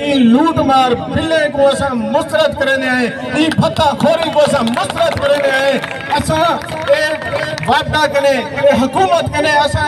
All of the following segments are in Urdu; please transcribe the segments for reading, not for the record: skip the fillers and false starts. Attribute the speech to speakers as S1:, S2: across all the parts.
S1: لوٹ مار بلے کو اسا مسترد کرنے آئے ای پھتا خوری کو اسا مسترد کرنے آئے اسا وعدہ کنے حکومت کنے اسا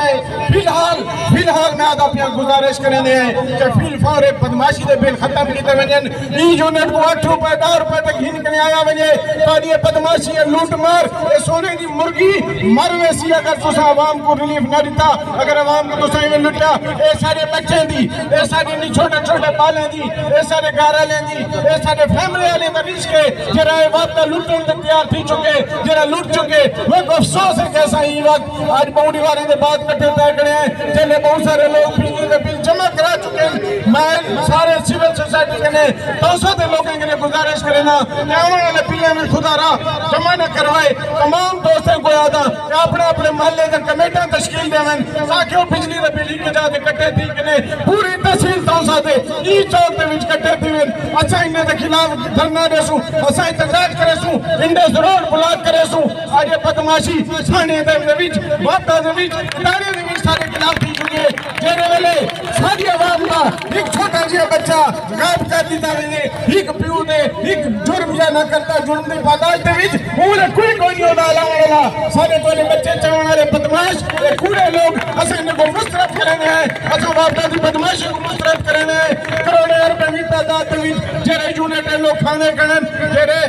S1: فی الحال میں آدھا پیا گزارش کرنے آئے کہ فی الفور بدماشی دے بل ختم کی تے ونجن ای یونٹ کو 8 روپے 10 روپے تک ہین کنے آیا ونجے تو یہ بدماشی ہے لوٹ مار سونے دی مرگی مر ویسی اگر تسا عوام کو ریلیف نہ دیتا اگر عوام کو تسا یہ لٹیا اے سارے بچے دی اے سارے نہیں چھوٹے چھوٹے بالیں دی اے سارے گارے لیں دی اے سارے فیملی والے دریش کے جرا وقت لوٹن تک تیار تھی چکے جرا لوٹ چکے وہ افسوس ہے کہ ایسا ہی وقت آج بہت دیواریں دے بات کٹے طے کرے ہیں جنہیں بہت سارے لوگ بجلی دے بل جمع کرا چکے ہیں میں سارے سیول سوسائٹی کنے 200 دے لوگوں کے گزارش کرے نا کہ انہوں نے بلے میں خدا رہا جمع نہ کروائے تمام دوستوں کو یاد کہ اپنے محلے دے کمیٹیاں تشکیل دے ہیں تاکہ وہ بجلی دے بل ہی کے جاتے کٹے تھی کنے پوری تحصیل 200 دے ای چوک دے وچ کٹے تھی اچھا انہیں دے خلاف دھرنا دے سوں اچھا احتجاج کرے سوں انڈے ضرور بلاک کرے سوں آج یہ بدماشی سانے دے وچ واپا دے وچ ادارے دے وچ سارے خلاف تھی چکے جیرے ویلے ساری عوام کا ایک چھوٹا جہا بچہ غائب کر دیتا ہے ایک پیو دے ایک جرم یا نہ کرتا جرم دے پاداش دے وچ انہیں کوئی نہیں ہوتا علاوہ سارے کوئی بچے چاہنے والے بدماش کوڑے لوگ اسے انہیں کو مسترد کرنے ہیں اسے واپا دی بدماشی کو مسترد کرنے ہیں کروڑے روپے بھی تعداد دے وچ جیرے یونٹیں لوگ کھانے کرن جیرے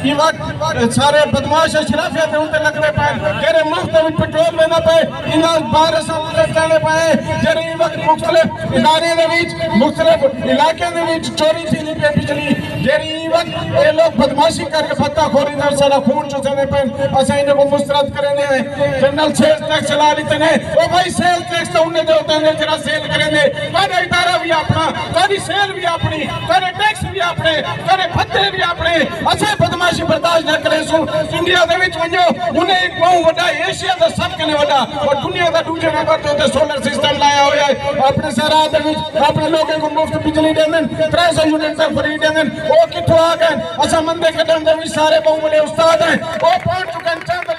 S1: یہ وقت سارے بدماش شرافیت ان تے لگنے پائے جیرے ملک دے وچ پیٹرول لینا پائے انہاں باہر سے مدد کرنے پائے جیرے یہ وقت مختلف ادارے دے وچ مختلف علاقے دے وچ چوری تھی پہ بجلی جیرے یہ وقت یہ لوگ بدماشی کر کے فتح خوری در سارا خون چوسنے پائے اسے انہیں کو مسترد کرنے ہیں جنرل سیل ٹیکس چلا لیتے ہیں او بھائی سیل ٹیکس تو انہیں دے ہوتے ہیں جرا سیل کرنے کارے ادارہ بھی اپنا کاری سیل بھی اپنی کارے ٹیکس بھی اپنے کارے پھتے بھی اپنے اسے بدماشی برداشت نہ کرے سو انڈیا دے وچ ونجو انہیں ایک بہت وڈا ایشیا دا سب کنے وڈا اور دنیا دا دوجے نمبر تے سولر سسٹم لایا ہویا ہے اپنے سرحد دے وچ اپنے لوگوں کو مفت بجلی دیندن 300 یونٹ تک فری دیندن او کتھوں آ گئے اسا مندے کڈن دے وچ سارے بہت بڑے استاد ہیں او پہنچ چکے ہیں چند